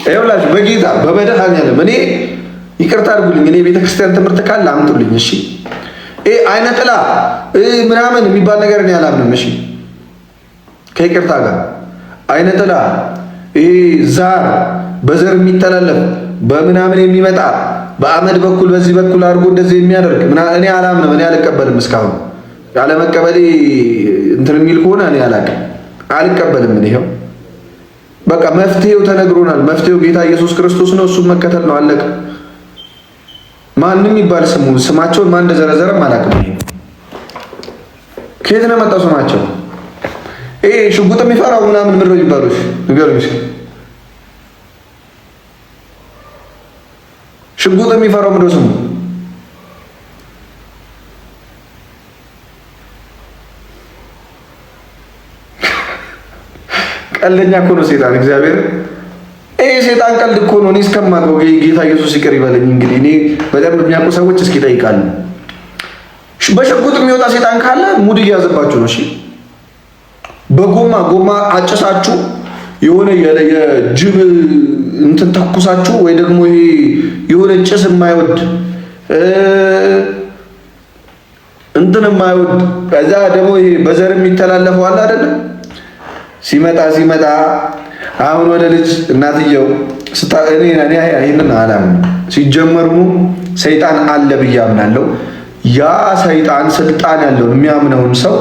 ይኸውላችሁ በጌታ በመድኃኒዓለም እኔ ይቅርታ አድርጉልኝ። እኔ ቤተክርስቲያን ትምህርት ካለ አምጡልኝ። እሺ አይነ ጥላ ምናምን የሚባል ነገር እኔ አላምንም። እሺ ከይቅርታ ጋር አይነ ጥላ ዛር በዘር የሚተላለፍ በምናምን የሚመጣ በአመድ በኩል በዚህ በኩል አድርጎ እንደዚህ የሚያደርግ እኔ አላምንም። እኔ አልቀበልም። እስካሁን ያለመቀበሌ እንትን የሚል ከሆነ እኔ አልቀበልም። ይሄው በቃ መፍትሄው ተነግሮናል። መፍትሄው ጌታ ኢየሱስ ክርስቶስ ነው። እሱም መከተል ነው። አለቀ። ማንም ይባል ስማቸውን ማን እንደዘረዘረም አላውቅም። ይሄ ከየት ነው የመጣው ስማቸው? ሽጉጥ የሚፈራው ምናምን ምድሮ ይባሉሽ ንገሩኝ። ሽጉጥ የሚፈራው ምንድን ነው ስሙ? ቀልደኛ እኮ ነው ሴጣን። እግዚአብሔር ሴጣን ቀልድ እኮ ነው። እኔ እስከማውቀው ጌታ ኢየሱስ ይቅር ይበለኝ። እንግዲህ እኔ በደንብ የሚያውቁ ሰዎች እስኪ ጠይቃሉ። በሽጉጥ የሚወጣ ሴጣን ካለ ሙድ እያዘባችሁ ነው። እሺ በጎማ አጭሳችሁ የሆነ የጅብ እንትን ተኩሳችሁ ወይ ደግሞ ይሄ የሆነ ጭስ የማይወድ እንትን የማይወድ ከዛ ደግሞ ይሄ በዘር የሚተላለፈው አለ አይደለ? ሲመጣ አሁን ወደ ልጅ እናትየው ይህንን አላምንም። ሲጀመርሙ ሰይጣን አለ ብዬ አምናለሁ። ያ ሰይጣን ስልጣን ያለውን የሚያምነውን ሰው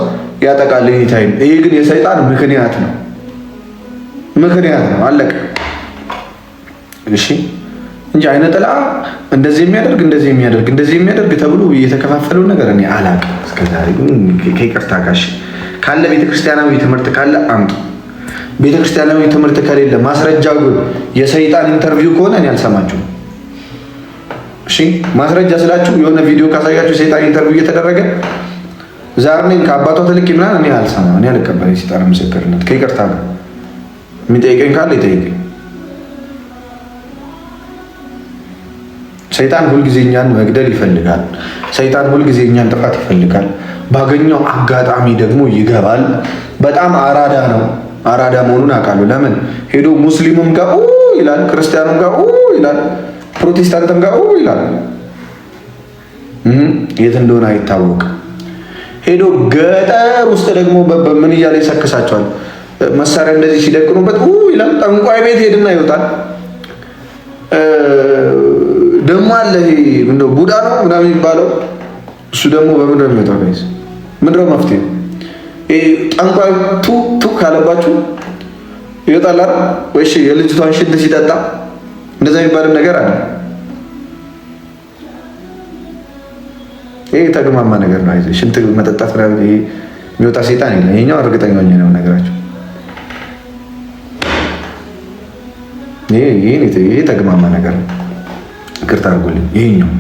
ያጠቃል። ይሄ ግን የሰይጣን ምክንያት ነው። አለቀ። እሺ እንጂ አይነ ጥላ እንደዚህ የሚያደርግ ተብሎ የተከፋፈለው ነገር እኔ አላውቅም እስከዛሬ። ከይቅርታ ጋር ካለ ቤተክርስቲያናዊ ትምህርት ካለ አምጡ። ቤተክርስቲያናዊ ትምህርት ከሌለ ማስረጃ ግን የሰይጣን ኢንተርቪው ከሆነ እኔ አልሰማችሁም። እሺ ማስረጃ ስላችሁ የሆነ ቪዲዮ ካሳያችሁ ሰይጣን ኢንተርቪው እየተደረገ ዛሬ ከአባቷ ትልቅ ምናምን እኔ አልሰማም። እኔ አልቀበልም የሰይጣን ምስክርነት። ከይቅርታ ጋር የሚጠይቀኝ ካለ ይጠይቀኝ። ሰይጣን ሁልጊዜ እኛን መግደል ይፈልጋል። ሰይጣን ሁልጊዜ እኛን ጥፋት ይፈልጋል። ባገኘው አጋጣሚ ደግሞ ይገባል። በጣም አራዳ ነው። አራዳ መሆኑን አውቃለሁ። ለምን ሄዶ ሙስሊሙም ጋር ይላል፣ ክርስቲያኑም ጋር ይላል፣ ፕሮቴስታንትም ጋር ይላል። የት እንደሆነ አይታወቅም። ሄዶ ገጠር ውስጥ ደግሞ በምን እያለ ይሰክሳቸዋል። መሳሪያ እንደዚህ ሲደቅኑበት ይላል። ጠንቋይ ቤት ሄድና ይወጣል። ደግሞ አለ ይሄ ምንድነው ቡዳ ነው ምናምን የሚባለው እሱ ደግሞ በምንድነው የሚወጣው? ጋይስ ምንድነው መፍትሄ? ጠንቋይ ቱ ካለባችሁ ይወጣል አይደል? ወይ የልጅቷን ሽንት ሲጠጣ እንደዛ የሚባልም ነገር አለ። ይሄ ተግማማ ነገር ነው። አይዘ ሽንት መጠጣት ምናምን ይሄ የሚወጣ ሰይጣን የለም። ይሄኛው እርግጠኛ ነኝ ነው ነገራችሁ። ይሄ ተግማማ ነገር ነው። ይቅርታ አድርጉልኝ። ይሄኛው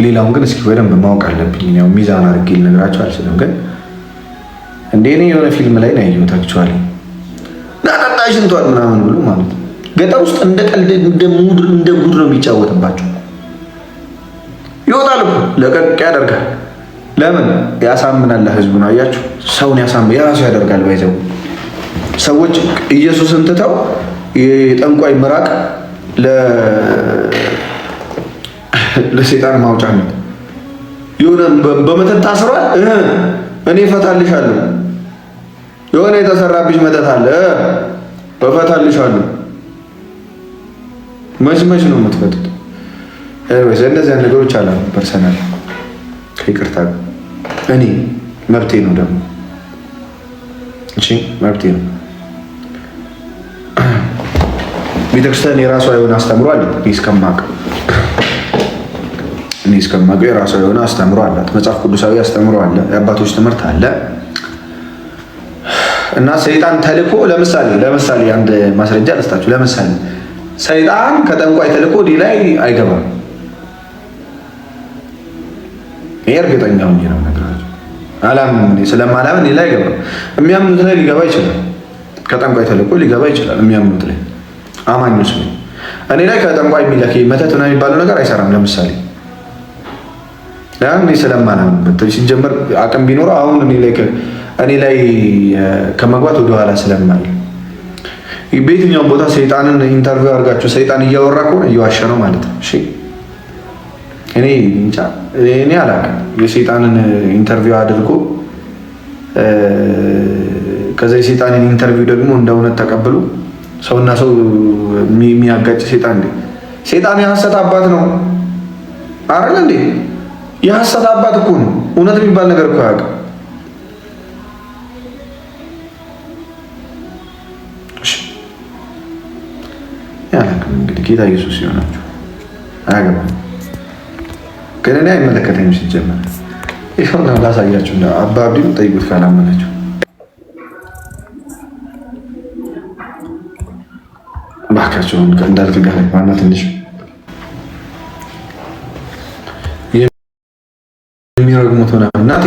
ሌላውን ግን እስኪ በደንብ ማወቅ አለብኝ። ያው ሚዛን አድርጌ ልነግራችሁ አልችልም። ግን እንደ እኔ የሆነ ፊልም ላይ ነው ያየሁት። አክቹዋሊ ናጣጣ ሽንቷል ምናምን ብሎ ማለት ነው። ገጠር ውስጥ እንደ ቀልድ እንደ ጉድ ነው የሚጫወትባቸው። ይወጣል እኮ ለቀቅ ያደርጋል። ለምን ያሳምናል? ህዝቡን አያችሁ፣ ሰውን የራሱ ያደርጋል። ባይዘው ሰዎች ኢየሱስን ትተው የጠንቋይ ምራቅ ለሰይጣን ማውጫነት የሆነ በመተት ታስሯል። እኔ እፈታልሻለሁ፣ የሆነ የተሰራብሽ መተት አለ እፈታልሻለሁ። መች ነው የምትፈቱት? እንደዚህ ነገሮች አሉ። ፐርሰናል ከይቅርታ እኔ መብቴ ነው ደግሞ እሺ፣ መብቴ ነው። ቤተክርስቲያን የራሷ የሆነ አስተምሮ አለ። እኔ እስከማውቀው የራሷ የሆነ አስተምሮ አላት። መጽሐፍ ቅዱሳዊ አስተምሮ አለ። የአባቶች ትምህርት አለ። እና ሰይጣን ተልኮ ለምሳሌ አንድ ማስረጃ ልስጣችሁ። ለምሳሌ ሰይጣን ከጠንቋይ ተልኮ ዲ ላይ አይገባም። ይሄ እርግጠኛ ሆኜ ነው ነገራችሁ። አላምንም። ስለማላምን ዲ ላይ አይገባም። የሚያምኑት ላይ ሊገባ ይችላል። ከጠንቋይ ተልኮ ሊገባ ይችላል። የሚያምኑት ላይ አማኞች ነው። እኔ ላይ ከጠንቋይ የሚለክ መተት ነው የሚባለው ነገር አይሰራም። ለምሳሌ እኔ ስለማላምንበት ሲጀመር አቅም ቢኖረው አሁን እኔ ላይ ከመግባት ወደኋላ ስለማይል በየትኛውም ቦታ ሰይጣንን ኢንተርቪው አድርጋችሁ ሰይጣን እያወራ ከሆነ እየዋሸ ነው ማለት ነው። እሺ እኔ አላውቅም። የሰይጣንን ኢንተርቪው አድርጎ ከዛ የሰይጣንን ኢንተርቪው ደግሞ እንደ እውነት ተቀብሎ ሰውና ሰው የሚያጋጭ ሰይጣን የሐሰት አባት ነው አይደል እንዴ? የሐሰት አባት እኮ ነው። እውነት የሚባል ነገር እኮ አያውቅም። እንግዲህ ጌታ ኢየሱስ ይሆናችሁ አያገባም። ግን እኔ አይመለከተኝም ሲጀመር። ይኸውና ላሳያችሁ። እንደ አባብዲን ጠይቁት ካላመናችሁ። እባካችሁን እንዳልክ ጋር ባና ትንሽ የሚረግሙት ሆነ እናቴ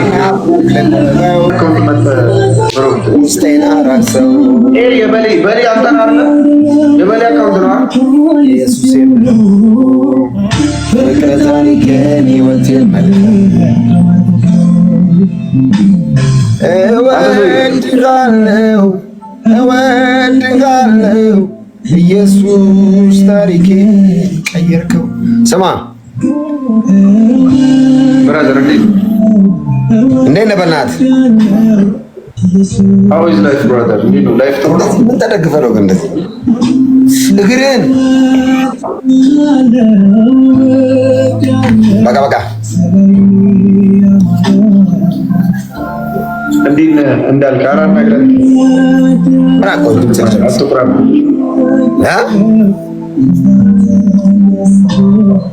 የበሌ አንተን አለ የበሌ አካውንት ነው ኢየሱስ እወድሃለሁ ኢየሱስ ታሪኬ ቀየርከው። ስማ ብራዘር እንዴት ነህ? በእናትህ አውይዝ ላይፍ ብራዘር ላይፍ ምን ተደግፈህ ነው ግን እንደዚህ እግርህን በቃ እንዴት ነህ እንዳልክ አራን ነገር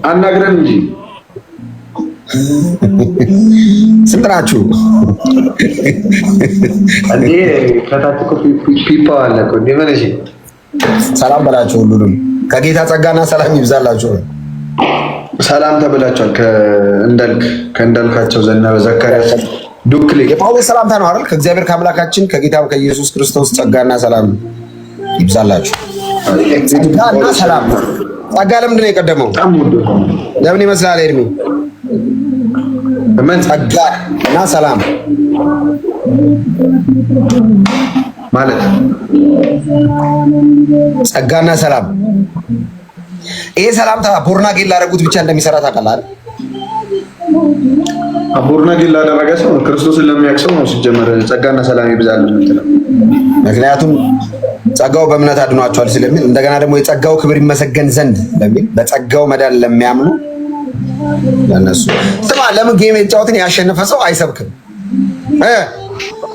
አናግረን እንጂ ስንት ናችሁ? እንዴ ከታች እኮ ፒፓ አለ እኮ እንዴ ምን እሺ፣ ሰላም በላችሁ። ሁሉንም ከጌታ ጸጋና ሰላም ይብዛላችሁ። ሰላም ተብላችኋል። ከእንዳልካቸው ዘነበ ዘካርያስ ዱክሌ የጳውሎስ ሰላምታ ነው አይደል? ከእግዚአብሔር ከአምላካችን ከጌታም ከኢየሱስ ክርስቶስ ጸጋና ሰላም ይብዛላችሁ። ጸጋና ሰላም። ጸጋ ለምንድን ነው የቀደመው? ለምን ይመስላል ኤርሚ? ጸጋና ሰላም ማለት ጸጋና ሰላም። ይሄ ሰላምታ ቦርናጌን ላደረጉት ብቻ እንደሚሰራ ታውቃለህ? ቦርናጌን ላደረገ ሰው ክርስቶስን ለሚያውቅ ሰው ነው ሲጀመር ጸጋና ሰላም ይብዛል የምትለው። ምክንያቱም ጸጋው በእምነት አድኗቸዋል ስለሚል፣ እንደገና ደግሞ የጸጋው ክብር ይመሰገን ዘንድ ለሚል በጸጋው መዳን ለሚያምኑ ለነሱ። ስማ፣ ለምን ጌም የጫወትን ያሸነፈ ሰው አይሰብክም?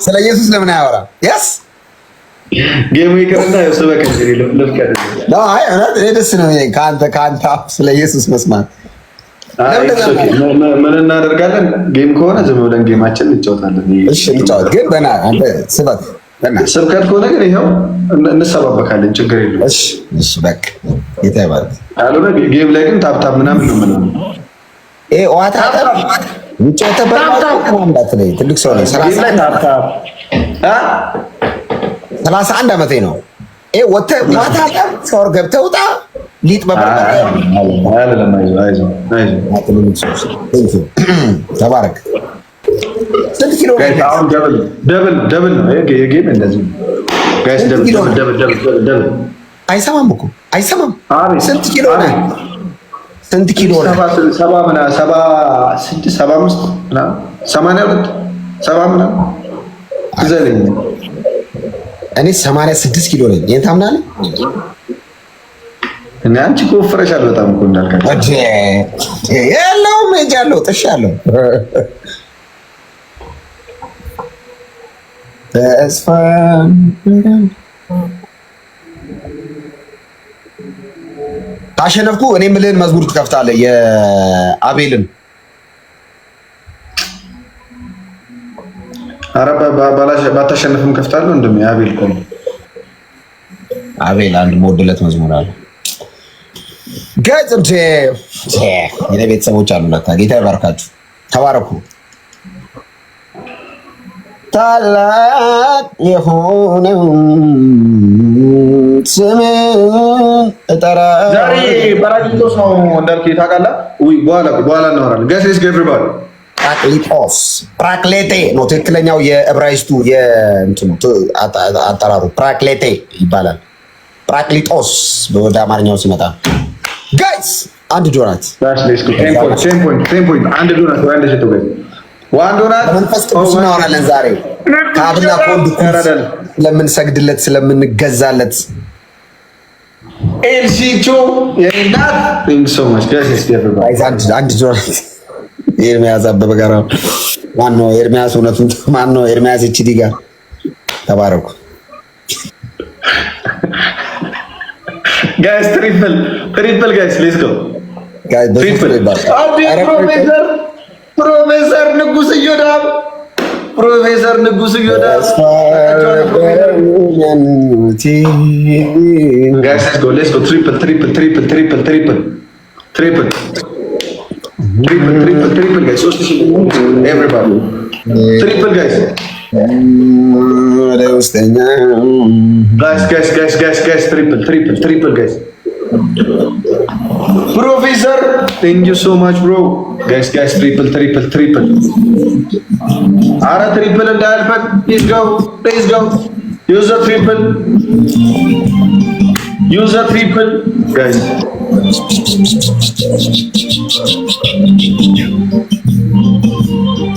ስለ ኢየሱስ ለምን አያወራ? ያስ ጌም ይቀርና ይሰበከ ለፍቀደ አይ እኔ ደስ ነው ከአንተ ስለ ኢየሱስ መስማት። ምን እናደርጋለን? ጌም ከሆነ ዝም ብለን ጌማችን እንጫወታለን። እሺ እንጫወት፣ ግን አንተ ስበት ስብከት ከሆነ ግን ይኸው እንሰባበካለን፣ ችግር የለውም። እሺ በቃ ይታያል። አሉና ጌም ላይ ግን ታፕታፕ ምናምን ነው ማለት ነው። ዋታ ትልቅ ሰው ነው። 31 ዓመቴ ነው። ወተህ ዋታ ሻወር ገብተህ ውጣ። ሊጥ ተባረክ። ስንት ኪሎ ደብል ነው የጌም እንደዚህ ጋይስ? ደብል አይሰማም እኮ አይሰማም። ስንት ኪሎ ነህ? ስንት ኪሎ ነህ? 76 75 82 70 ምናምን ይዘልኝ። እኔ 86 ኪሎ ነኝ። ይሄን ታምናለህ? እና አንቺ እኮ ወፍረሻል በጣም እኮ እንዳልካቸው የለውም ሄጃለሁ፣ ጥሻለሁ። ተስፋ ካሸነፍኩ እኔ የምልህን መዝሙር ትከፍታለህ። የአቤልን ኧረ ባታሸንፍም ከፍታለሁ። እንደም የአቤል እኮ ነው። አቤል አንድ የምወድለት መዝሙር አለ። ገጽ የኔ ቤተሰቦች አሉ ለካ። ጌታ ይባርካችሁ፣ ተባረኩ። ታላቅ የሆነው ስምን እጠራ። ዛሬ ጰራቅሊጦስ ነው እንዳልክ ታውቃለህ ወይ? በኋላ እናወራለን። ጋይስ ኤቭሪባዲ ጰራቅሊጦስ ጰራቅሌቴ ነው ትክክለኛው የዕብራይስጡ የእንትኑ አጠራሩ ጰራቅሌቴ ይባላል። ጳራቅሊጦስ ወደ አማርኛው ሲመጣ ጋይስ አንድ ዶናት መንፈስ ቅዱስ እናወራለን ዛሬ ከአብና ከወልድ ስለምንሰግድለት ስለምንገዛለት ኤልሲቾ የናት ቲንክ ሶ ማች ጋይስ አንድ ዶናት ኤርሚያስ አበበ ጋር ማነው ኤርሚያስ እውነቱን ማነው ኤርሚያስ ኤችዲ ጋር ተባረኩ ጋይስ ትሪፕል ጋይስ ሌትስ ጎ ጋይስ ትሪፕል ፕሮፌሰር ንጉስ ይወዳል ጋይስ ሌትስ ጎ ትሪፕል guys. Everybody. Triple guys. Guys. Triple guys. Professor, thank you so much, bro. Guys, triple. Ara triple and alpha. Please go. Use a triple, guys.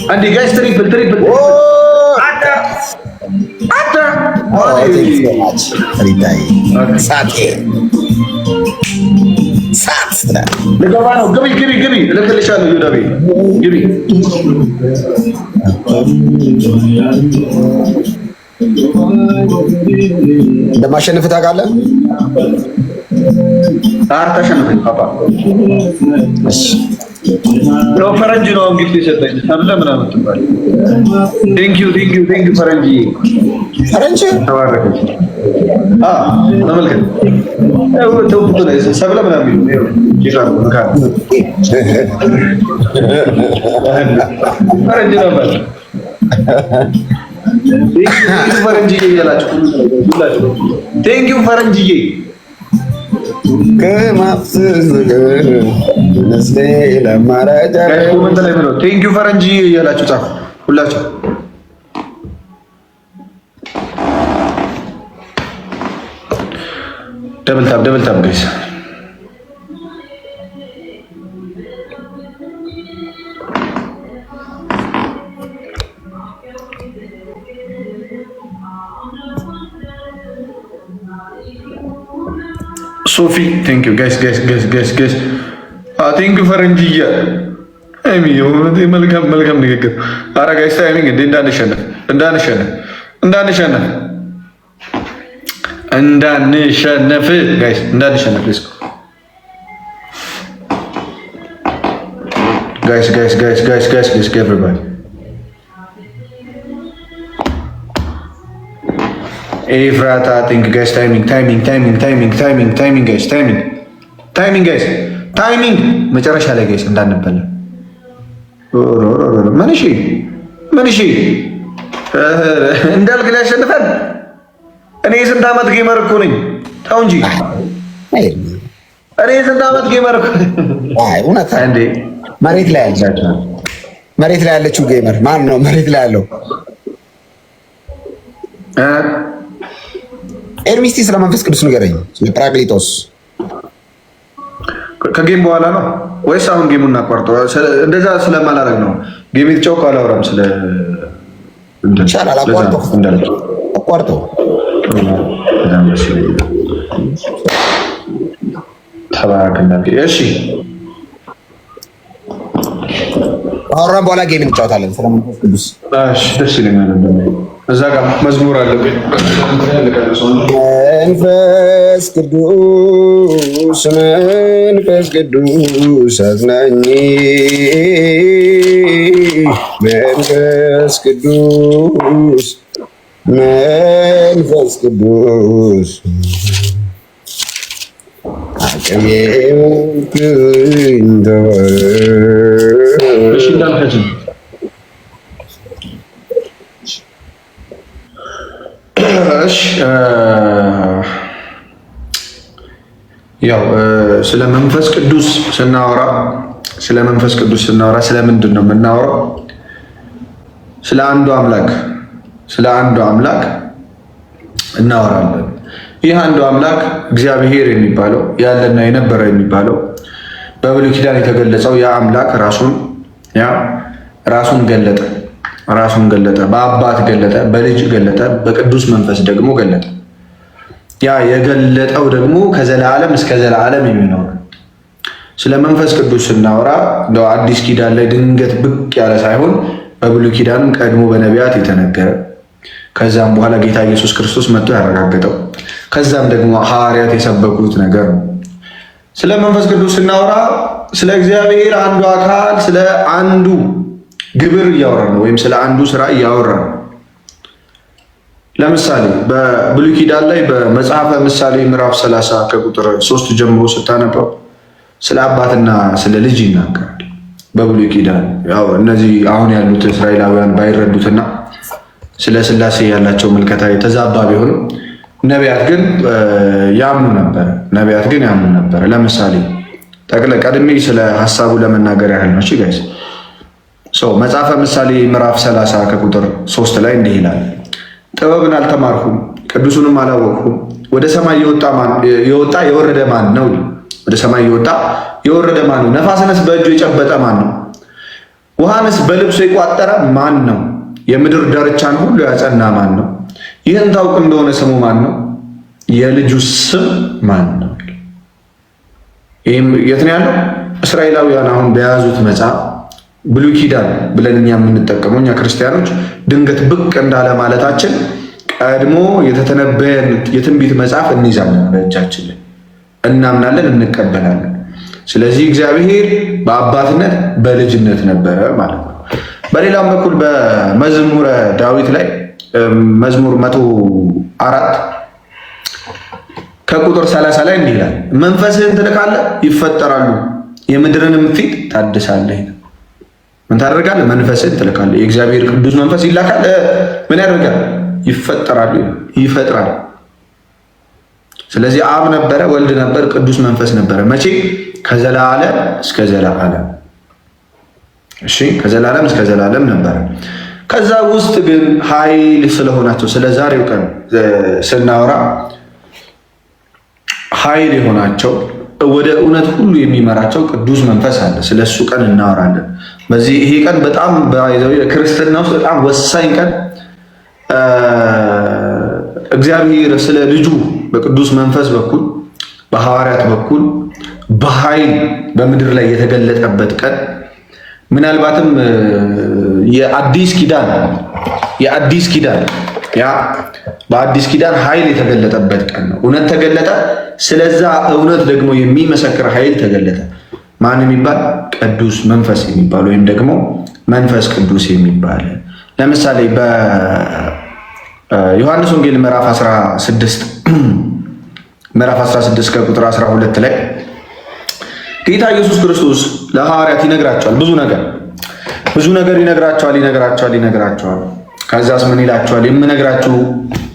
And the guys triple. Oh, Atta. Oh, thank you so much. Sate. Legavano, give me. Look at the shadow, you Davi. Give me. እንደማሸንፍ ታውቃለህ? ተሸንፈኝ ፓፓ። እሺ ነው ፈረንጅ ነው እንግዲህ የሰጠኝ አይደለ ምናምን ትባል። ቴንክ ዩ ፈረንጅ ተባረከች። ተመልከት ተውቁት ላይ ሰብለ ምናምን ነው ይላል ምካል ፈረንጅ ነው ማለት ፈረንጅዬ እያላችሁ ሁላችሁ ቴንክ ዩ ፈረንጅዬ ኮመንት ላይ ብለው ቴንክ ዩ ፈረንጅዬ እያላችሁ ጻፉ ሁላችሁ። ደብል ታብ ጋይስ ሶፊ ቴንክ ዩ ጋይስ ቴንክ ዩ ፈረንጅዬ አይሚ መልካም ንግግር። ኧረ ጋይስ ታይሚንግ እንደ እንዳንሸነፍ ጋይስ እንዳንሸነፍ ጋይስ ኤቨሪባዲ ኤፍራታ ቲንክ ጋይስ ታይሚንግ መጨረሻ ላይ ጋይስ እንዳንበላ ምን እሺ እንዳልክ ላይ ያሸንፈን። እኔ የስንት ዓመት ጌመር እኮ ነኝ። ተው እንጂ እኔ የስንት ዓመት ጌመር እኮ አይ እውነት እንዴ መሬት ላይ ያለችው ጌመር ማን ነው? መሬት ላይ ያለው ኤርሚስቲ ስለ መንፈስ ቅዱስ ንገረኝ። ስለ ጳራቅሊጦስ ከጌም በኋላ ነው ወይስ አሁን ጌሙን እናቋርጠው? እንደዛ ስለማላረግ ነው። ጌም የተጫወኩ አላወራም። ስለ ይቻላል አቋርጠው ተባረክ። እሺ አወራን በኋላ ጌም እንጫወታለን ስለ መንፈስ ቅዱስ። እሺ ደስ ይለኛል። እዛ ጋር መዝሙር አለብኝ። መንፈስ ቅዱስ አዝናኝ መንፈስ ቅዱስ አቅሜ ያው ስለ መንፈስ ቅዱስ ስናወራ ስለምንድን ነው የምናወራው? ስለ አንዱ አምላክ እናወራለን። ይህ አንዱ አምላክ እግዚአብሔር የሚባለው ያለና የነበረ የሚባለው በብሉይ ኪዳን የተገለጸው ያ አምላክ ራሱን ገለጠ። በአባት ገለጠ፣ በልጅ ገለጠ፣ በቅዱስ መንፈስ ደግሞ ገለጠ። ያ የገለጠው ደግሞ ከዘላለም እስከ ዘላለም የሚኖር። ስለ መንፈስ ቅዱስ ስናወራ እንደው አዲስ ኪዳን ላይ ድንገት ብቅ ያለ ሳይሆን በብሉይ ኪዳንም ቀድሞ በነቢያት የተነገረ ከዛም በኋላ ጌታ ኢየሱስ ክርስቶስ መጥቶ ያረጋገጠው ከዛም ደግሞ ሐዋርያት የሰበኩት ነገር ነው። ስለ መንፈስ ቅዱስ ስናወራ ስለ እግዚአብሔር አንዱ አካል ስለ አንዱ ግብር እያወራን ነው፣ ወይም ስለ አንዱ ስራ እያወራን ነው። ለምሳሌ በብሉይ ኪዳን ላይ በመጽሐፈ ምሳሌ ምዕራፍ 30 ከቁጥር 3 ጀምሮ ስታነበው ስለ አባትና ስለ ልጅ ይናገራል። በብሉይ ኪዳን ያው እነዚህ አሁን ያሉት እስራኤላውያን ባይረዱትና ስለ ሥላሴ ያላቸው ምልከታ የተዛባ ቢሆንም ነቢያት ግን ያምኑ ነበር። ለምሳሌ ቀድሜ ስለ ሀሳቡ ለመናገር ያህል ነው። እሺ ጋይስ መጽሐፈ ምሳሌ ምዕራፍ 30 ከቁጥር 3 ላይ እንዲህ ይላል፣ ጥበብን አልተማርኩም ቅዱሱንም አላወቅኩም፣ ወደ ሰማይ የወጣ የወረደ ማን ነው? ወደ ሰማይ የወጣ የወረደ ማን ነው? ነፋስንስ በእጁ የጨበጠ ማን ነው? ውሃንስ በልብሱ የቋጠረ ማን ነው? የምድር ዳርቻን ሁሉ ያጸና ማን ነው? ይህን ታውቅ እንደሆነ ስሙ ማን ነው? የልጁ ስም ማን ነው? ይህም የት ነው ያለው? እስራኤላውያን አሁን በያዙት መጽሐፍ ብሉይ ኪዳን ብለን እኛ የምንጠቀመው እኛ ክርስቲያኖች ድንገት ብቅ እንዳለ ማለታችን ቀድሞ የተተነበየን የትንቢት መጽሐፍ እንይዛለን፣ በእጃችን ላይ እናምናለን፣ እንቀበላለን። ስለዚህ እግዚአብሔር በአባትነት በልጅነት ነበረ ማለት ነው። በሌላም በኩል በመዝሙረ ዳዊት ላይ መዝሙር 104 ከቁጥር 30 ላይ እንዲህ ይላል፣ መንፈስህን ትልካለህ ይፈጠራሉ፣ የምድርንም ፊት ታድሳለህ። ምን ታደርጋለህ? መንፈስህን ትልካለህ። የእግዚአብሔር ቅዱስ መንፈስ ይላካል። ምን ያደርጋል? ይፈጠራሉ፣ ይፈጥራል። ስለዚህ አብ ነበረ፣ ወልድ ነበር፣ ቅዱስ መንፈስ ነበረ። መቼ? ከዘላለም እስከ ዘላለም። እሺ፣ ከዘላለም እስከ ዘላለም ነበረ። ከዛ ውስጥ ግን ኃይል ስለሆናቸው ስለ ዛሬው ቀን ስናወራ ኃይል የሆናቸው ወደ እውነት ሁሉ የሚመራቸው ቅዱስ መንፈስ አለ። ስለሱ ቀን እናወራለን። በዚህ ይሄ ቀን በጣም ክርስትና ውስጥ በጣም ወሳኝ ቀን፣ እግዚአብሔር ስለ ልጁ በቅዱስ መንፈስ በኩል በሐዋርያት በኩል በኃይል በምድር ላይ የተገለጠበት ቀን፣ ምናልባትም የአዲስ ኪዳን ያ በአዲስ ኪዳን ኃይል የተገለጠበት ቀን ነው። እውነት ተገለጠ። ስለዛ እውነት ደግሞ የሚመሰክር ኃይል ተገለጠ። ማን የሚባል? ቅዱስ መንፈስ የሚባል ወይም ደግሞ መንፈስ ቅዱስ የሚባል። ለምሳሌ በዮሐንስ ወንጌል ምዕራፍ 16 ከቁጥር 12 ላይ ጌታ ኢየሱስ ክርስቶስ ለሐዋርያት ይነግራቸዋል። ብዙ ነገር ይነግራቸዋል። ከዛስ ምን ይላቸዋል? የምነግራችሁ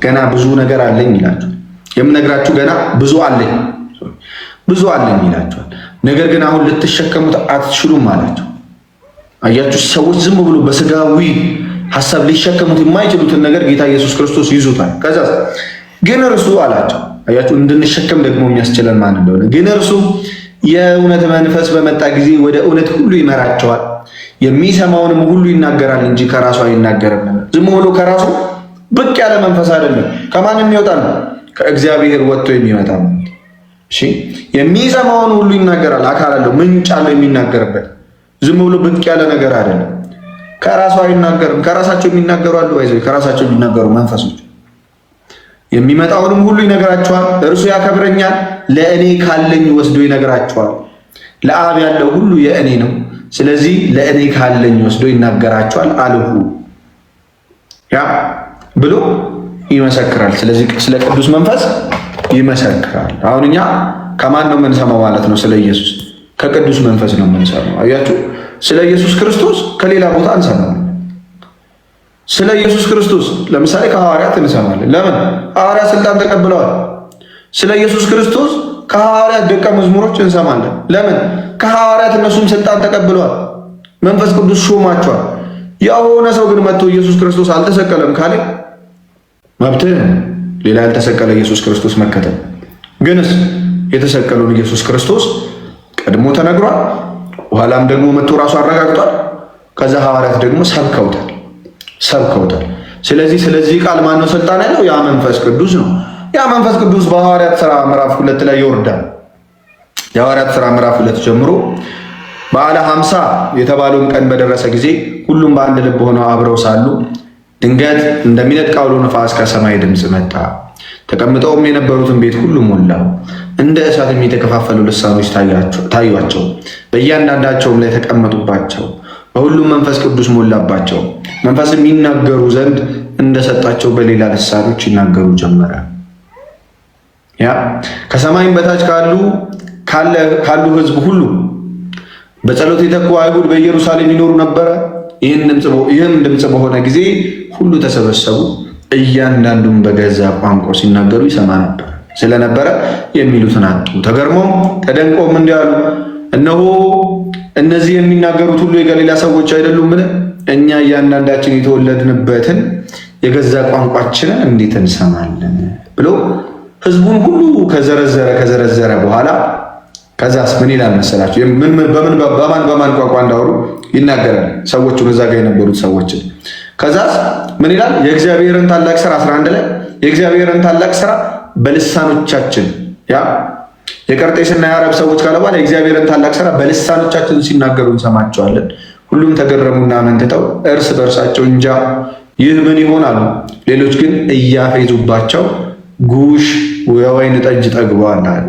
ገና ብዙ ነገር አለኝ ይላቸዋል። የምነግራችሁ ገና ብዙ አለኝ ይላቸዋል። ነገር ግን አሁን ልትሸከሙት አትችሉም አላቸው። አያችሁ፣ ሰዎች ዝም ብሎ በስጋዊ ሐሳብ ሊሸከሙት የማይችሉትን ነገር ጌታ ኢየሱስ ክርስቶስ ይዞታል። ከዛ ግን እርሱ አላቸው። አያችሁ፣ እንድንሸከም ደግሞ የሚያስችለን ማን እንደሆነ። ግን እርሱ የእውነት መንፈስ በመጣ ጊዜ ወደ እውነት ሁሉ ይመራቸዋል፣ የሚሰማውንም ሁሉ ይናገራል እንጂ ከራሱ አይናገርም። ዝም ብሎ ከራሱ ብቅ ያለ መንፈስ አይደለም። ከማን የሚወጣ ነው? ከእግዚአብሔር ወጥቶ የሚመጣ ነው። እሺ፣ የሚሰማውን ሁሉ ይናገራል። አካል አለው፣ ምንጭ አለው የሚናገርበት። ዝም ብሎ ብቅ ያለ ነገር አይደለም። ከራሱ አይናገርም። ከራሳቸው የሚናገሩ አሉ፣ ከራሳቸው የሚናገሩ መንፈሶች። የሚመጣውንም ሁሉ ይነግራቸዋል። እርሱ ያከብረኛል፣ ለእኔ ካለኝ ወስዶ ይነግራቸዋል። ለአብ ያለው ሁሉ የእኔ ነው፣ ስለዚህ ለእኔ ካለኝ ወስዶ ይናገራቸዋል አልሁ ያ ብሎ ይመሰክራል። ስለዚህ ስለ ቅዱስ መንፈስ ይመሰክራል። አሁን እኛ ከማን ነው የምንሰማው ማለት ነው? ስለ ኢየሱስ ከቅዱስ መንፈስ ነው የምንሰማው። አያችሁ፣ ስለ ኢየሱስ ክርስቶስ ከሌላ ቦታ እንሰማለን። ስለ ኢየሱስ ክርስቶስ ለምሳሌ ከሐዋርያት እንሰማለን። ለምን? ሐዋርያት ስልጣን ተቀብለዋል። ስለ ኢየሱስ ክርስቶስ ከሐዋርያት ደቀ መዝሙሮች እንሰማለን። ለምን? ከሐዋርያት እነሱም ስልጣን ተቀብለዋል። መንፈስ ቅዱስ ሾማቸዋል። የሆነ ሰው ግን መጥቶ ኢየሱስ ክርስቶስ አልተሰቀለም ካለ መብትህ ሌላ ያልተሰቀለ ኢየሱስ ክርስቶስ መከተል። ግንስ የተሰቀለውን ኢየሱስ ክርስቶስ ቀድሞ ተነግሯል፣ በኋላም ደግሞ መጥቶ ራሱ አረጋግጧል። ከዛ ሐዋርያት ደግሞ ሰብከውታል። ስለዚህ ቃል ማነው ስልጣን ያለው? ያ መንፈስ ቅዱስ ነው። ያ መንፈስ ቅዱስ በሐዋርያት ሥራ ምዕራፍ 2 ላይ ይወርዳል። የሐዋርያት ሥራ ምዕራፍ 2 ጀምሮ በዓለ ሀምሳ የተባለውን ቀን በደረሰ ጊዜ ሁሉም በአንድ ልብ ሆነው አብረው ሳሉ ድንገት እንደሚነጥቅ አውሎ ነፋስ ከሰማይ ድምፅ መጣ። ተቀምጠውም የነበሩትን ቤት ሁሉ ሞላው። እንደ እሳትም የተከፋፈሉ ልሳኖች ታዩአቸው፣ በእያንዳንዳቸውም ላይ ተቀመጡባቸው። በሁሉም መንፈስ ቅዱስ ሞላባቸው፣ መንፈስም ይናገሩ ዘንድ እንደሰጣቸው በሌላ ልሳኖች ይናገሩ ጀመረ። ያ ከሰማይም በታች ካሉ ሕዝብ ሁሉ በጸሎት የተጉ አይሁድ በኢየሩሳሌም ይኖሩ ነበረ። ይህም ድምፅ በሆነ ጊዜ ሁሉ ተሰበሰቡ፣ እያንዳንዱም በገዛ ቋንቋ ሲናገሩ ይሰማ ስለነበረ የሚሉትን አጡ። ተገርሞም ተደንቆም እንዲህ አሉ፣ እነሆ እነዚህ የሚናገሩት ሁሉ የገሊላ ሰዎች አይደሉምን? እኛ እያንዳንዳችን የተወለድንበትን የገዛ ቋንቋችንን እንዴት እንሰማለን? ብሎ ህዝቡን ሁሉ ከዘረዘረ በኋላ ከዛስ ምን ይላል መሰላችሁ? በማን ቋንቋ እንዳወሩ ይናገራል። ሰዎቹን እዛ ጋር የነበሩት ሰዎችን ከዛስ ምን ይላል? የእግዚአብሔርን ታላቅ ስራ 11 ላይ የእግዚአብሔርን ታላቅ ስራ በልሳኖቻችን የቀርጤስና የአረብ ሰዎች ካለ በኋላ የእግዚአብሔርን ታላቅ ስራ በልሳኖቻችን ሲናገሩ እንሰማቸዋለን። ሁሉም ተገረሙና መንትተው እርስ በርሳቸው እንጃ ይህ ምን ይሆናሉ? ሌሎች ግን እያፌዙባቸው ጉሽ የወይን ጠጅ ጠግበዋል አሉ።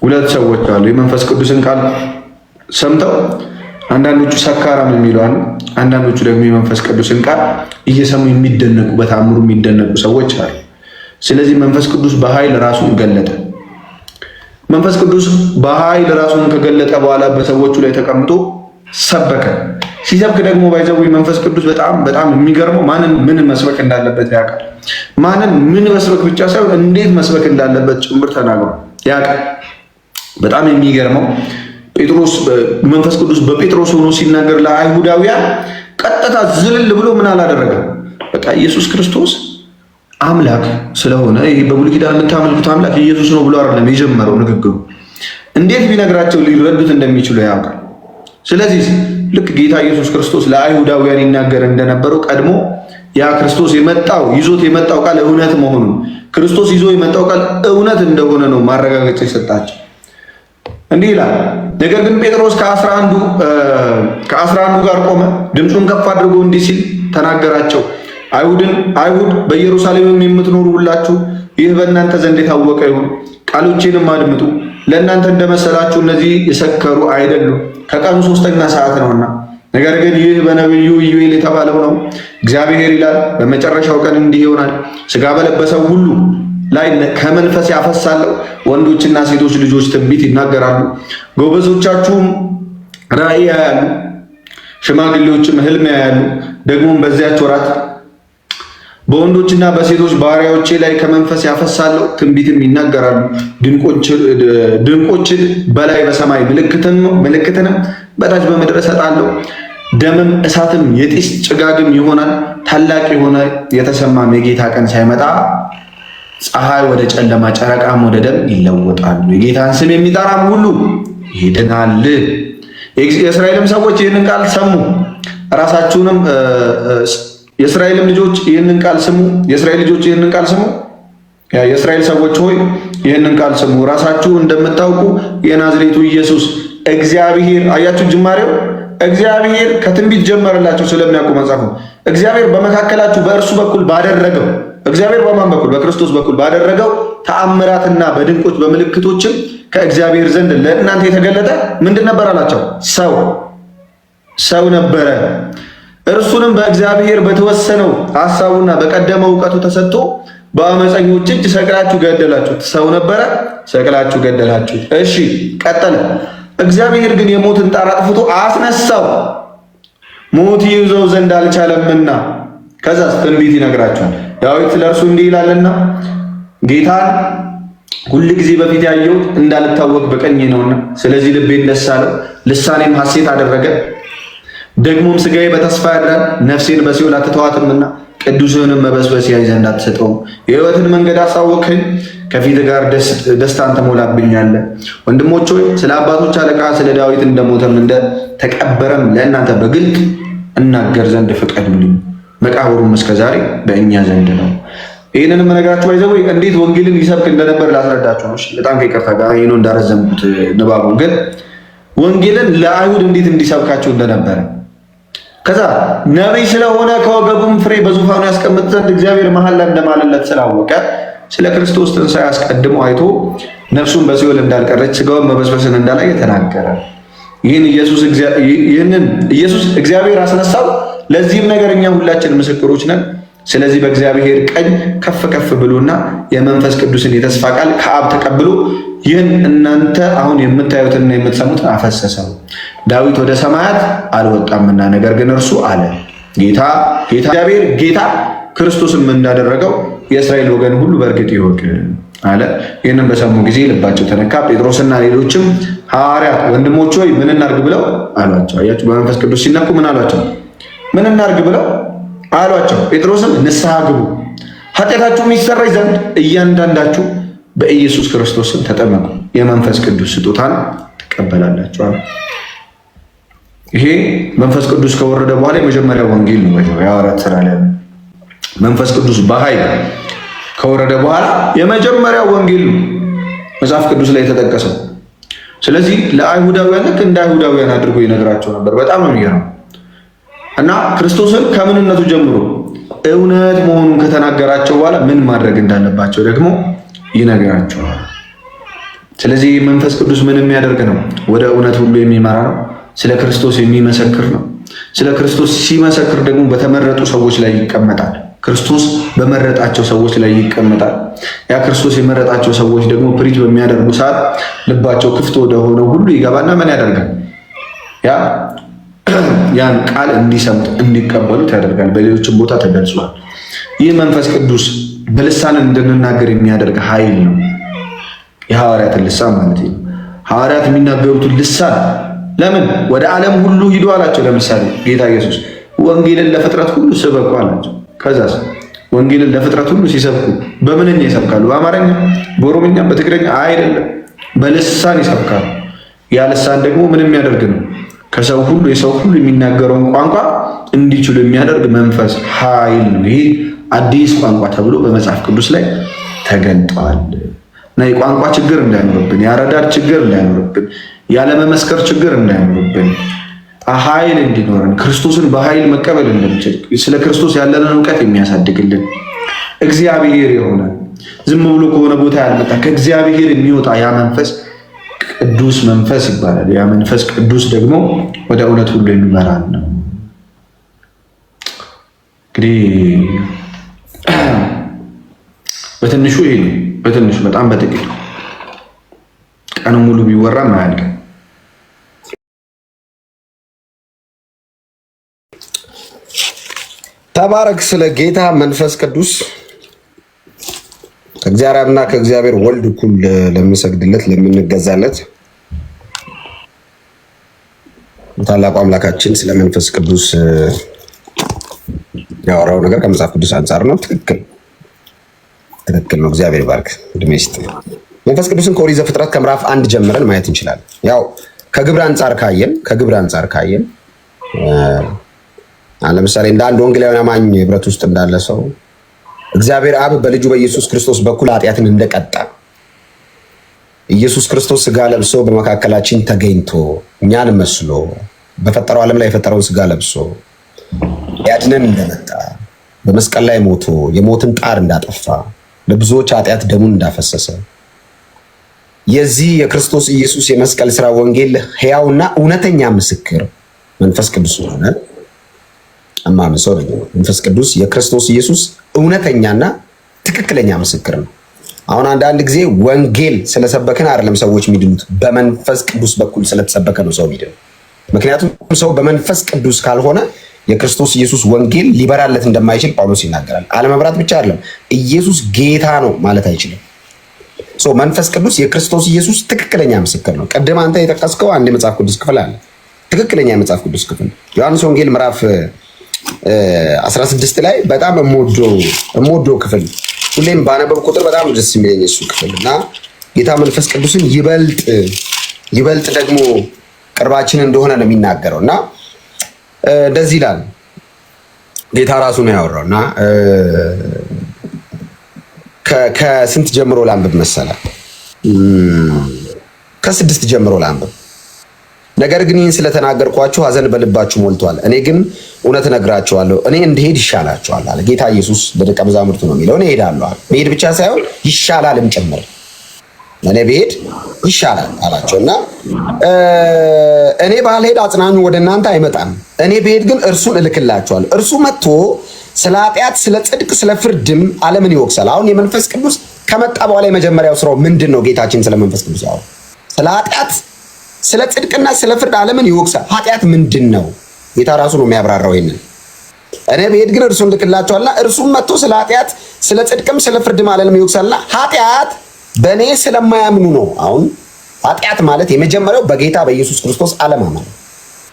ሁለት ሰዎች አሉ የመንፈስ ቅዱስን ቃል ሰምተው አንዳንዶቹ ሰካራም የሚሉ አሉ። አንዳንዶቹ ደግሞ የመንፈስ ቅዱስን ቃል እየሰሙ የሚደነቁ በታምሩ የሚደነቁ ሰዎች አሉ። ስለዚህ መንፈስ ቅዱስ በኃይል ራሱን ገለጠ። መንፈስ ቅዱስ በኃይል ራሱን ከገለጠ በኋላ በሰዎቹ ላይ ተቀምጦ ሰበከ። ሲሰብክ ደግሞ ባይዘው መንፈስ ቅዱስ በጣም የሚገርመው ማንን ምን መስበክ እንዳለበት ያውቃል። ማንን ምን መስበክ ብቻ ሳይሆን እንዴት መስበክ እንዳለበት ጭምር ተናግሮ ያውቃል። በጣም የሚገርመው መንፈስ ቅዱስ በጴጥሮስ ሆኖ ሲናገር ለአይሁዳውያን ቀጥታ ዝልል ብሎ ምን አላደረገም። በቃ ኢየሱስ ክርስቶስ አምላክ ስለሆነ ይሄ በብሉይ ኪዳን የምታመልኩት አምላክ ኢየሱስ ነው ብሎ አይደለም የጀመረው ንግግሩ። እንዴት ቢነግራቸው ሊረዱት እንደሚችሉ ያውቃል። ስለዚህ ልክ ጌታ ኢየሱስ ክርስቶስ ለአይሁዳውያን ይናገር እንደነበረው ቀድሞ ያ ክርስቶስ ይዞት የመጣው ቃል እውነት መሆኑን ክርስቶስ ይዞ የመጣው ቃል እውነት እንደሆነ ነው ማረጋገጫ ይሰጣቸው። እንዲህ ይላል። ነገር ግን ጴጥሮስ ከ11 ጋር ቆመ፣ ድምፁን ከፍ አድርጎ እንዲህ ሲል ተናገራቸው። አይሁድ በኢየሩሳሌምም የምትኖሩ ሁላችሁ ይህ በእናንተ ዘንድ የታወቀ ይሁን፣ ቃሎቼንም አድምጡ። ለእናንተ እንደመሰላችሁ እነዚህ የሰከሩ አይደሉም፣ ከቀኑ 3ኛ ሰዓት ነውና። ነገር ግን ይህ በነቢዩ ኢዩኤል የተባለው ነው። እግዚአብሔር ይላል በመጨረሻው ቀን እንዲህ ይሆናል፣ ሥጋ በለበሰው ሁሉ ላይ ከመንፈስ ያፈሳለሁ። ወንዶችና ሴቶች ልጆች ትንቢት ይናገራሉ፣ ጎበዞቻችሁም ራእይ ያያሉ፣ ሽማግሌዎችም ሕልም ያያሉ። ደግሞም በዚያች ወራት በወንዶችና በሴቶች ባሪያዎቼ ላይ ከመንፈስ ያፈሳለሁ፣ ትንቢትም ይናገራሉ። ድንቆችን በላይ በሰማይ ምልክትንም በታች በምድር እሰጣለሁ። ደምም እሳትም የጢስ ጭጋግም ይሆናል። ታላቅ የሆነ የተሰማም የጌታ ቀን ሳይመጣ ፀሐይ ወደ ጨለማ ጨረቃም ወደ ደም ይለወጣሉ። የጌታን ስም የሚጠራም ሁሉ ይድናል። የእስራኤልም ሰዎች ይህንን ቃል ሰሙ። ራሳችሁንም የእስራኤልም ልጆች ይህንን ቃል ስሙ። የእስራኤል ልጆች ይህንን ቃል ስሙ። የእስራኤል ሰዎች ሆይ ይህንን ቃል ስሙ። ራሳችሁ እንደምታውቁ የናዝሬቱ ኢየሱስ እግዚአብሔር፣ አያችሁ ጅማሬው እግዚአብሔር ከትንቢት ጀመረላቸው ስለሚያውቁ መጽሐፉ እግዚአብሔር በመካከላችሁ በእርሱ በኩል ባደረገው እግዚአብሔር በማን በኩል በክርስቶስ በኩል ባደረገው ተአምራትና በድንቆች በምልክቶችም ከእግዚአብሔር ዘንድ ለእናንተ የተገለጠ ምንድን ነበር አላቸው? ሰው ነበረ። እርሱንም በእግዚአብሔር በተወሰነው ሐሳቡና በቀደመው ዕውቀቱ ተሰጥቶ በአመፀኞች እጅ ሰቅላችሁ ገደላችሁት። ሰው ነበረ፣ ሰቅላችሁ ገደላችሁት። እሺ ቀጠለ። እግዚአብሔር ግን የሞትን ጣር አጥፍቶ አስነሳው፣ ሞት ይይዘው ዘንድ አልቻለምና። ከዛስ ትንቢት ይነግራቸዋል። ዳዊት ለእርሱ እንዲህ ይላልና ጌታን ሁል ጊዜ በፊት ያየሁት እንዳልታወቅ በቀኜ ነውና፣ ስለዚህ ልቤን ደስ አለው፣ ልሳኔም ሐሴት አደረገ። ደግሞም ሥጋዬ በተስፋ ያድራል፣ ነፍሴን በሲኦል አትተዋትምና። ቅዱስህንም መበስበስ ያይ ዘንድ አትሰጠውም። የሕይወትን መንገድ አሳወቅኸኝ፣ ከፊት ጋር ደስታን ትሞላብኛለህ። ወንድሞች ሆይ ስለ አባቶች አለቃ ስለ ዳዊት እንደሞተም እንደተቀበረም ለእናንተ በግልጥ እናገር ዘንድ ፍቀዱልኝ። መቃብሩም እስከዛሬ በእኛ ዘንድ ነው። ይህንንም ነገራችሁ ባይዘው እንዴት ወንጌልን ሊሰብክ እንደነበር ላስረዳችሁ ነው። በጣም ከይቅርታ ጋር ይሄ ነው እንዳረዘምኩት ንባቡን፣ ግን ወንጌልን ለአይሁድ እንዴት እንዲሰብካቸው እንደነበረ ከዛ ነቢይ ስለሆነ ከወገቡም ፍሬ በዙፋኑ ያስቀምጥ ዘንድ እግዚአብሔር መሐላ እንደማለለት ስላወቀ ስለ ክርስቶስ ትንሣኤ አስቀድሞ አይቶ ነፍሱን በሲኦል እንዳልቀረች ሥጋውን መበስበስን እንዳላየ ተናገረ። ይህንን ኢየሱስ እግዚአብሔር አስነሳው። ለዚህም ነገር እኛ ሁላችን ምስክሮች ነን። ስለዚህ በእግዚአብሔር ቀኝ ከፍ ከፍ ብሎና የመንፈስ ቅዱስን የተስፋ ቃል ከአብ ተቀብሎ ይህን እናንተ አሁን የምታዩትና የምትሰሙትን አፈሰሰው። ዳዊት ወደ ሰማያት አልወጣምና፣ ነገር ግን እርሱ አለ እግዚአብሔር ጌታ ክርስቶስም እንዳደረገው የእስራኤል ወገን ሁሉ በእርግጥ ይወቅ አለ። ይህንን በሰሙ ጊዜ ልባቸው ተነካ። ጴጥሮስና ሌሎችም ሐዋርያት ወንድሞች ሆይ ምን እናድርግ ብለው አሏቸው። አያችሁ፣ በመንፈስ ቅዱስ ሲነኩ ምን አሏቸው? ምን እናድርግ ብለው አሏቸው። ጴጥሮስም ንስሐ ግቡ፣ ኃጢአታችሁ የሚሰረይ ዘንድ እያንዳንዳችሁ በኢየሱስ ክርስቶስ ስም ተጠመቁ፣ የመንፈስ ቅዱስ ስጦታን ትቀበላላችሁ አለ። ይሄ መንፈስ ቅዱስ ከወረደ በኋላ የመጀመሪያ ወንጌል ነው። የሐዋርያት ሥራ ላይ መንፈስ ቅዱስ በኃይል ከወረደ በኋላ የመጀመሪያው ወንጌል ነው መጽሐፍ ቅዱስ ላይ የተጠቀሰው። ስለዚህ ለአይሁዳውያን ልክ እንደ አይሁዳውያን አድርጎ ይነግራቸው ነበር። በጣም ነው የሚገርመው። እና ክርስቶስን ከምንነቱ ጀምሮ እውነት መሆኑን ከተናገራቸው በኋላ ምን ማድረግ እንዳለባቸው ደግሞ ይነግራቸዋል። ስለዚህ መንፈስ ቅዱስ ምን የሚያደርግ ነው? ወደ እውነት ሁሉ የሚመራ ነው። ስለ ክርስቶስ የሚመሰክር ነው። ስለ ክርስቶስ ሲመሰክር ደግሞ በተመረጡ ሰዎች ላይ ይቀመጣል። ክርስቶስ በመረጣቸው ሰዎች ላይ ይቀመጣል። ያ ክርስቶስ የመረጣቸው ሰዎች ደግሞ ፕሪች በሚያደርጉ ሰዓት ልባቸው ክፍት ወደሆነ ሁሉ ይገባና ምን ያደርጋል? ያን ቃል እንዲሰሙት እንዲቀበሉት ያደርጋል። በሌሎችም ቦታ ተገልጿል። ይህ መንፈስ ቅዱስ በልሳን እንድንናገር የሚያደርግ ኃይል ነው። የሐዋርያትን ልሳን ማለት ነው። ሐዋርያት የሚናገሩትን ልሳን ለምን ወደ ዓለም ሁሉ ሂዱ አላቸው። ለምሳሌ ጌታ ኢየሱስ ወንጌልን ለፍጥረት ሁሉ ስበኩ አላቸው። ከዛስ ወንጌልን ለፍጥረት ሁሉ ሲሰብኩ በምንኛ ይሰብካሉ? በአማርኛ፣ በኦሮምኛ፣ በትግረኛ አይደለም፣ በልሳን ይሰብካሉ። ያ ልሳን ደግሞ ምን የሚያደርግ ነው? ከሰው ሁሉ የሰው ሁሉ የሚናገረውን ቋንቋ እንዲችሉ የሚያደርግ መንፈስ ኃይል ነው። ይሄ አዲስ ቋንቋ ተብሎ በመጽሐፍ ቅዱስ ላይ ተገልጧል። እና የቋንቋ ችግር እንዳይኖርብን፣ የአረዳድ ችግር እንዳይኖርብን፣ ያለመመስከር ችግር እንዳይኖርብን፣ ኃይል እንዲኖረን፣ ክርስቶስን በኃይል መቀበል እንድንችል፣ ስለ ክርስቶስ ያለንን እውቀት የሚያሳድግልን እግዚአብሔር የሆነ ዝም ብሎ ከሆነ ቦታ ያልመጣ ከእግዚአብሔር የሚወጣ ያ መንፈስ ቅዱስ መንፈስ ይባላል። ያ መንፈስ ቅዱስ ደግሞ ወደ እውነት ሁሉ የሚመራን ነው። እንግዲህ በትንሹ ይሄ ነው። በትንሹ በጣም በጥቂቱ ቀን ሙሉ ቢወራ አያልቅም። ተባረክ። ስለ ጌታ መንፈስ ቅዱስ ከእግዚአብሔር አብና ከእግዚአብሔር ወልድ እኩል ለምንሰግድለት ለምንገዛለት ታላቁ አምላካችን ስለ መንፈስ ቅዱስ ያወራው ነገር ከመጽሐፍ ቅዱስ አንጻር ነው። ትክክል ነው። እግዚአብሔር ይባርክ። እድሜ ይስጥ። መንፈስ ቅዱስን ከኦሪት ዘፍጥረት ከምዕራፍ 1 ጀምረን ማየት እንችላለን። ያው ከግብር አንጻር ካየን ለምሳሌ እንደ አንድ ወንጌላዊ አማኝ ህብረት ውስጥ እንዳለ ሰው እግዚአብሔር አብ በልጁ በኢየሱስ ክርስቶስ በኩል ኃጢአትን እንደቀጣ ኢየሱስ ክርስቶስ ስጋ ለብሶ በመካከላችን ተገኝቶ እኛን መስሎ በፈጠረው ዓለም ላይ የፈጠረውን ስጋ ለብሶ ያድነን እንደመጣ በመስቀል ላይ ሞቶ የሞትን ጣር እንዳጠፋ ለብዙዎች ኃጢአት ደሙን እንዳፈሰሰ የዚህ የክርስቶስ ኢየሱስ የመስቀል ስራ ወንጌል ሕያውና እውነተኛ ምስክር መንፈስ ቅዱስ ሆነ። እማምን ሰው ነኝ። መንፈስ ቅዱስ የክርስቶስ ኢየሱስ እውነተኛና ትክክለኛ ምስክር ነው። አሁን አንዳንድ ጊዜ ወንጌል ስለሰበከን አይደለም ሰዎች የሚድኑት፣ በመንፈስ ቅዱስ በኩል ስለተሰበከ ነው ሰው የሚድነው። ምክንያቱም ሰው በመንፈስ ቅዱስ ካልሆነ የክርስቶስ ኢየሱስ ወንጌል ሊበራለት እንደማይችል ጳውሎስ ይናገራል። አለመብራት ብቻ አይደለም ኢየሱስ ጌታ ነው ማለት አይችልም። መንፈስ ቅዱስ የክርስቶስ ኢየሱስ ትክክለኛ ምስክር ነው። ቀደም አንተ የጠቀስከው አንድ የመጽሐፍ ቅዱስ ክፍል አለ። ትክክለኛ የመጽሐፍ ቅዱስ ክፍል ዮሐንስ ወንጌል ምዕራፍ 16 ላይ በጣም የምወደው ክፍል ሁሌም ባነበብ ቁጥር በጣም ደስ የሚለኝ እሱ ክፍል እና ጌታ መንፈስ ቅዱስን ይበልጥ ደግሞ ቅርባችን እንደሆነ ነው የሚናገረው እና እንደዚህ ይላል። ጌታ ራሱ ነው ያወራው እና ከስንት ጀምሮ ላንብብ መሰለ? ከ6 ጀምሮ ላንብብ። ነገር ግን ይህን ስለተናገርኳችሁ ሐዘን በልባችሁ ሞልቷል። እኔ ግን እውነት እነግራችኋለሁ፣ እኔ እንድሄድ ይሻላችኋል አለ ጌታ ኢየሱስ ለደቀ መዛሙርቱ ነው የሚለው። እኔ እሄዳለሁ፣ መሄድ ብቻ ሳይሆን ይሻላልም ጭምር። እኔ ብሄድ ይሻላል አላቸው እና እኔ ባልሄድ አጽናኙ ወደ እናንተ አይመጣም። እኔ ብሄድ ግን እርሱን እልክላችኋለሁ። እርሱ መጥቶ ስለ ኃጢአት፣ ስለ ጽድቅ፣ ስለ ፍርድም ዓለምን ይወቅሳል። አሁን የመንፈስ ቅዱስ ከመጣ በኋላ የመጀመሪያው ስራው ምንድን ነው? ጌታችን ስለ መንፈስ ቅዱስ ያው ስለ ኃጢአት፣ ስለ ጽድቅና ስለ ፍርድ ዓለምን ይወቅሳል። ኃጢአት ምንድን ነው? ጌታ ራሱ ነው የሚያብራራው ይሄንን። እኔ ብሄድ ግን እርሱን እልክላችኋልና እርሱም መጥቶ ስለ ኃጢአት፣ ስለ ጽድቅም ስለ ፍርድም ዓለምን ይወቅሳልና ኃጢአት በእኔ ስለማያምኑ ነው። አሁን ኃጢአት ማለት የመጀመሪያው በጌታ በኢየሱስ ክርስቶስ አለማመን።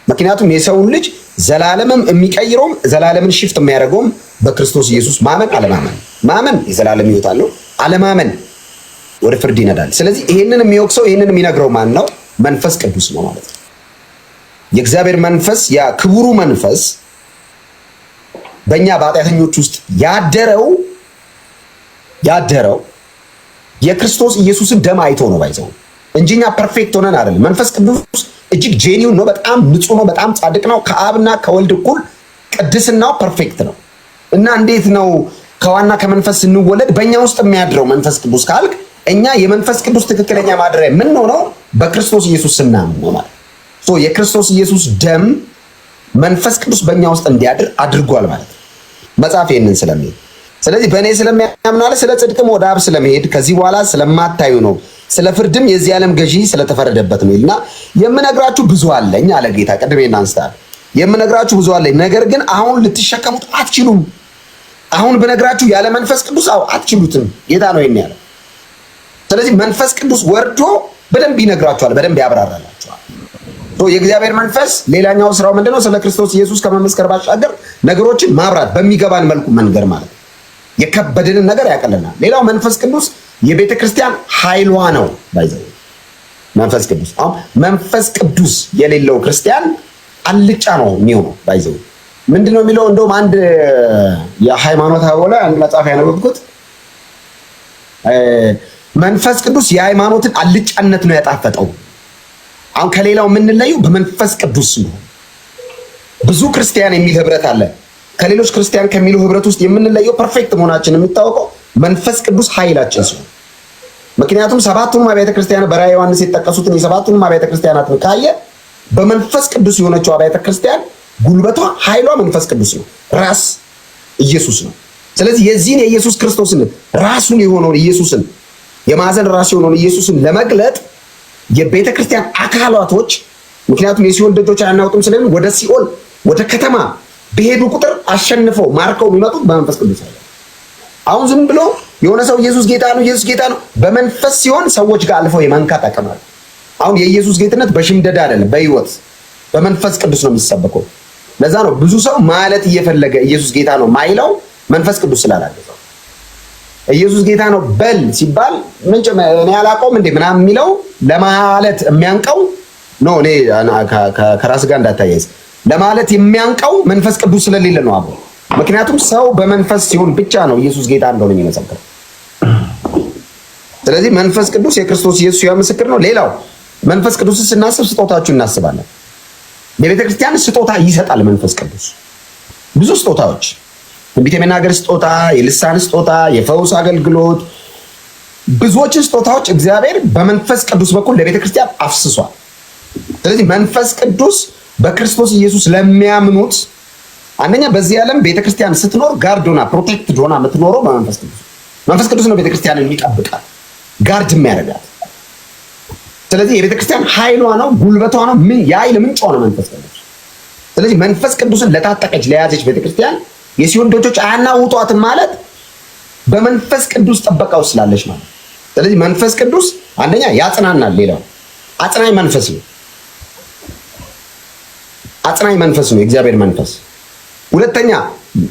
ምክንያቱም የሰውን ልጅ ዘላለምም የሚቀይረውም ዘላለምን ሽፍት የሚያደርገውም በክርስቶስ ኢየሱስ ማመን አለማመን። ማመን የዘላለም ሕይወት አለው፣ አለማመን ወደ ፍርድ ይነዳል። ስለዚህ ይሄንን የሚወቅሰው ይሄንን የሚነግረው ማን ነው? መንፈስ ቅዱስ ነው ማለት ነው። የእግዚአብሔር መንፈስ ያ ክቡሩ መንፈስ በእኛ በኃጢአተኞች ውስጥ ያደረው የክርስቶስ ኢየሱስን ደም አይቶ ነው ባይዘው እንጂ እኛ ፐርፌክት ሆነን አይደለም። መንፈስ ቅዱስ እጅግ ጄኒውን ነው፣ በጣም ንጹህ ነው፣ በጣም ጻድቅ ነው። ከአብና ከወልድ እኩል ቅድስናው ፐርፌክት ነው። እና እንዴት ነው ከዋና ከመንፈስ ስንወለድ በእኛ ውስጥ የሚያድረው መንፈስ ቅዱስ ካልክ እኛ የመንፈስ ቅዱስ ትክክለኛ ማደሪያ ምን ነው በክርስቶስ ኢየሱስ ስናምን ነው ማለት ነው። የክርስቶስ ኢየሱስ ደም መንፈስ ቅዱስ በእኛ ውስጥ እንዲያድር አድርጓል ማለት ነው መጽሐፍ ይህንን ስለሚል። ስለዚህ በእኔ ስለሚያምን አለ፣ ስለ ጽድቅም ወደ አብ ስለመሄድ ከዚህ በኋላ ስለማታዩ ነው፣ ስለ ፍርድም የዚህ ዓለም ገዢ ስለተፈረደበት ነው ይልና የምነግራችሁ ብዙ አለኝ አለ ጌታ። ቅድሜ እናንስታል የምነግራችሁ ብዙ አለኝ፣ ነገር ግን አሁን ልትሸከሙት አትችሉም። አሁን ብነግራችሁ ያለ መንፈስ ቅዱስ አትችሉትም። ጌታ ነው ይሄን ያለው። ስለዚህ መንፈስ ቅዱስ ወርዶ በደንብ ይነግራችኋል፣ በደንብ ያብራራላችኋል። የእግዚአብሔር መንፈስ ሌላኛው ስራው ምንድነው? ስለ ክርስቶስ ኢየሱስ ከመመስከር ባሻገር ነገሮችን ማብራት በሚገባን መልኩ መንገር ማለት ነው። የከበደንን ነገር ያቀለናል። ሌላው መንፈስ ቅዱስ የቤተ ክርስቲያን ኃይሏ ነው። ባይዘው መንፈስ ቅዱስ አሁን መንፈስ ቅዱስ የሌለው ክርስቲያን አልጫ ነው የሚሆነው። ባይዘው ምንድነው የሚለው? እንደውም አንድ የሃይማኖት አቦላ አንድ መጽሐፍ ያነበብኩት መንፈስ ቅዱስ የሃይማኖትን አልጫነት ነው ያጣፈጠው። አሁን ከሌላው የምንለየው በመንፈስ ቅዱስ ነው። ብዙ ክርስቲያን የሚል ህብረት አለ። ከሌሎች ክርስቲያን ከሚሉ ህብረት ውስጥ የምንለየው ፐርፌክት መሆናችን የሚታወቀው መንፈስ ቅዱስ ኃይላችን ሲሆን፣ ምክንያቱም ሰባቱንም አብያተ ክርስቲያናት በራዕየ ዮሐንስ የተጠቀሱትን የሰባቱንም አብያተ ክርስቲያናትን ካየ በመንፈስ ቅዱስ የሆነችው አብያተ ክርስቲያን ጉልበቷ ኃይሏ መንፈስ ቅዱስ ነው፣ ራስ ኢየሱስ ነው። ስለዚህ የዚህን የኢየሱስ ክርስቶስን ራሱን የሆነውን ኢየሱስን የማዕዘን ራስ የሆነውን ኢየሱስን ለመግለጥ የቤተ ክርስቲያን አካላቶች ምክንያቱም የሲኦል ደጆች አያናውጡም ስለምን ወደ ሲኦል ወደ ከተማ በሄዱ ቁጥር አሸንፈው ማርከው የሚመጡት በመንፈስ ቅዱስ ነው። አሁን ዝም ብሎ የሆነ ሰው ኢየሱስ ጌታ ነው ኢየሱስ ጌታ ነው በመንፈስ ሲሆን ሰዎች ጋር አልፈው የማንካት አቅም አለ። አሁን የኢየሱስ ጌትነት በሽምደዳ አይደለም፣ በህይወት በመንፈስ ቅዱስ ነው የሚሰበከው። ለዛ ነው ብዙ ሰው ማለት እየፈለገ ኢየሱስ ጌታ ነው ማይለው መንፈስ ቅዱስ ስላላገዘው። ኢየሱስ ጌታ ነው በል ሲባል እኔ አላውቀውም እንዴ ምናምን የሚለው ለማለት የሚያንቀው ነው። እኔ ከራስ ጋር እንዳታያይዝ ለማለት የሚያንቀው መንፈስ ቅዱስ ስለሌለ ነው አብሮ። ምክንያቱም ሰው በመንፈስ ሲሆን ብቻ ነው ኢየሱስ ጌታ እንደሆነ የሚመሰክረው። ስለዚህ መንፈስ ቅዱስ የክርስቶስ ኢየሱስ ያው ምስክር ነው። ሌላው መንፈስ ቅዱስን ስናስብ ስጦታዎቹን እናስባለን። የቤተ ክርስቲያን ስጦታ ይሰጣል መንፈስ ቅዱስ፣ ብዙ ስጦታዎች፣ ትንቢት የመናገር ስጦታ፣ የልሳን ስጦታ፣ የፈውስ አገልግሎት፣ ብዙዎችን ስጦታዎች እግዚአብሔር በመንፈስ ቅዱስ በኩል ለቤተ ክርስቲያን አፍስሷል። ስለዚህ መንፈስ ቅዱስ በክርስቶስ ኢየሱስ ለሚያምኑት አንደኛ በዚህ ዓለም ቤተክርስቲያን ስትኖር ጋርድ ሆና ፕሮቴክትድ ሆና የምትኖረው በመንፈስ ቅዱስ። መንፈስ ቅዱስ ነው ቤተክርስቲያንን የሚጠብቃት ጋርድ የሚያደርጋት። ስለዚህ የቤተክርስቲያን ኃይሏ ነው፣ ጉልበቷ ነው፣ የኃይል ምንጯ ነው መንፈስ ቅዱስ። ስለዚህ መንፈስ ቅዱስን ለታጠቀች ለያዘች ቤተክርስቲያን የሲኦል ደጆች አያናውጧትም ማለት በመንፈስ ቅዱስ ጥበቃው ስላለች ማለት። ስለዚህ መንፈስ ቅዱስ አንደኛ ያጽናናል። ሌላው አጽናኝ መንፈስ ነው። አጽናኝ መንፈስ ነው የእግዚአብሔር መንፈስ። ሁለተኛ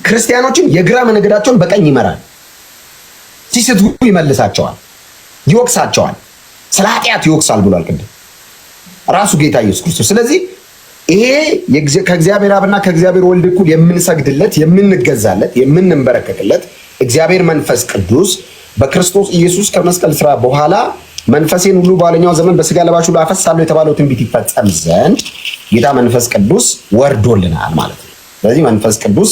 ክርስቲያኖችን የግራ መንገዳቸውን በቀኝ ይመራል። ሲስቱ ይመልሳቸዋል፣ ይወቅሳቸዋል። ስለ ኃጢአት ይወቅሳል ብሏል ቅድም ራሱ ጌታ ኢየሱስ ክርስቶስ። ስለዚህ ይሄ ከእግዚአብሔር አብና ከእግዚአብሔር ወልድ እኩል የምንሰግድለት፣ የምንገዛለት፣ የምንንበረከክለት እግዚአብሔር መንፈስ ቅዱስ በክርስቶስ ኢየሱስ ከመስቀል ስራ በኋላ መንፈሴን ሁሉ በኋለኛው ዘመን በስጋ ለባሽ ሁሉ አፈሳለሁ የተባለው ትንቢት ይፈጸም ዘንድ ጌታ መንፈስ ቅዱስ ወርዶልናል ማለት ነው። ስለዚህ መንፈስ ቅዱስ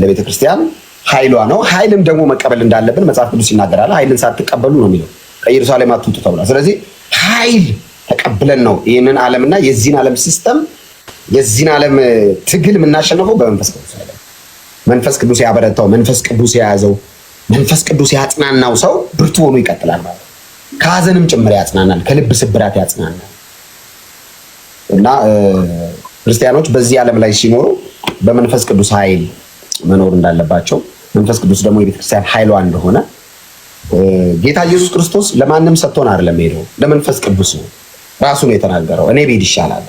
ለቤተ ክርስቲያን ኃይሏ ነው። ኃይልን ደግሞ መቀበል እንዳለብን መጽሐፍ ቅዱስ ይናገራል። ኃይልን ሳትቀበሉ ነው የሚለው ከኢየሩሳሌም አትውጡ ተብሏል። ስለዚህ ኃይል ተቀብለን ነው ይህንን ዓለምና የዚህን ዓለም ሲስተም የዚህን ዓለም ትግል የምናሸንፈው በመንፈስ ቅዱስ ላይ። መንፈስ ቅዱስ ያበረታው፣ መንፈስ ቅዱስ የያዘው፣ መንፈስ ቅዱስ ያጽናናው ሰው ብርቱ ሆኖ ይቀጥላል ማለት ነው። ከሀዘንም ጭምር ያጽናናል፣ ከልብ ስብራት ያጽናናል። እና ክርስቲያኖች በዚህ ዓለም ላይ ሲኖሩ በመንፈስ ቅዱስ ኃይል መኖር እንዳለባቸው፣ መንፈስ ቅዱስ ደግሞ የቤተክርስቲያን ኃይሏ እንደሆነ ጌታ ኢየሱስ ክርስቶስ ለማንም ሰጥቶን አይደለም ሄደው ለመንፈስ ቅዱስ ነው ራሱ ነው የተናገረው። እኔ ብሄድ ይሻላል፣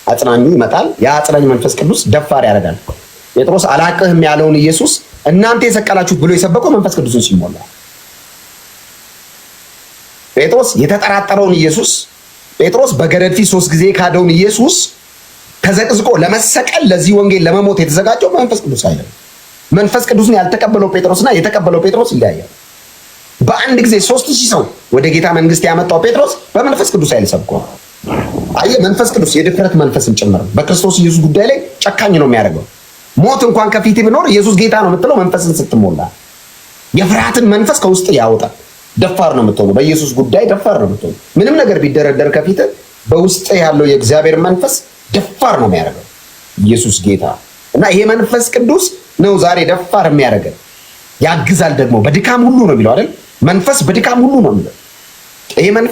አጽናኙ ይመጣል። ያ አጽናኝ መንፈስ ቅዱስ ደፋር ያደርጋል። ጴጥሮስ አላቅህም ያለውን ኢየሱስ እናንተ የሰቀላችሁት ብሎ የሰበከው መንፈስ ቅዱስን ሲሞላ፣ ጴጥሮስ የተጠራጠረውን ኢየሱስ፣ ጴጥሮስ በገረድ ፊት 3 ጊዜ ካደውን ኢየሱስ ተዘቅዝቆ ለመሰቀል ለዚህ ወንጌል ለመሞት የተዘጋጀው መንፈስ ቅዱስ አይደለም። መንፈስ ቅዱስን ያልተቀበለው ጴጥሮስና የተቀበለው ጴጥሮስ ይለያያል። በአንድ ጊዜ 3000 ሰው ወደ ጌታ መንግስት ያመጣው ጴጥሮስ በመንፈስ ቅዱስ ኃይል ሰብኮ። አየህ፣ መንፈስ ቅዱስ የድፍረት መንፈስን ጭምር በክርስቶስ ኢየሱስ ጉዳይ ላይ ጨካኝ ነው የሚያደርገው። ሞት እንኳን ከፊት ቢኖር ኢየሱስ ጌታ ነው የምትለው መንፈስን ስትሞላ የፍርሃትን መንፈስ ከውስጥ ያወጣል። ደፋር ነው የምትሆነው። በኢየሱስ ጉዳይ ደፋር ነው የምትሆነው። ምንም ነገር ቢደረደር ከፊት በውስጥ ያለው የእግዚአብሔር መንፈስ ደፋር ነው የሚያደርገው። ኢየሱስ ጌታ እና ይሄ መንፈስ ቅዱስ ነው ዛሬ ደፋር የሚያደርገን። ያግዛል ደግሞ በድካም ሁሉ ነው የሚለው አይደል? መንፈስ በድካም ሁሉ ነው የሚለው ይሄ መንፈስ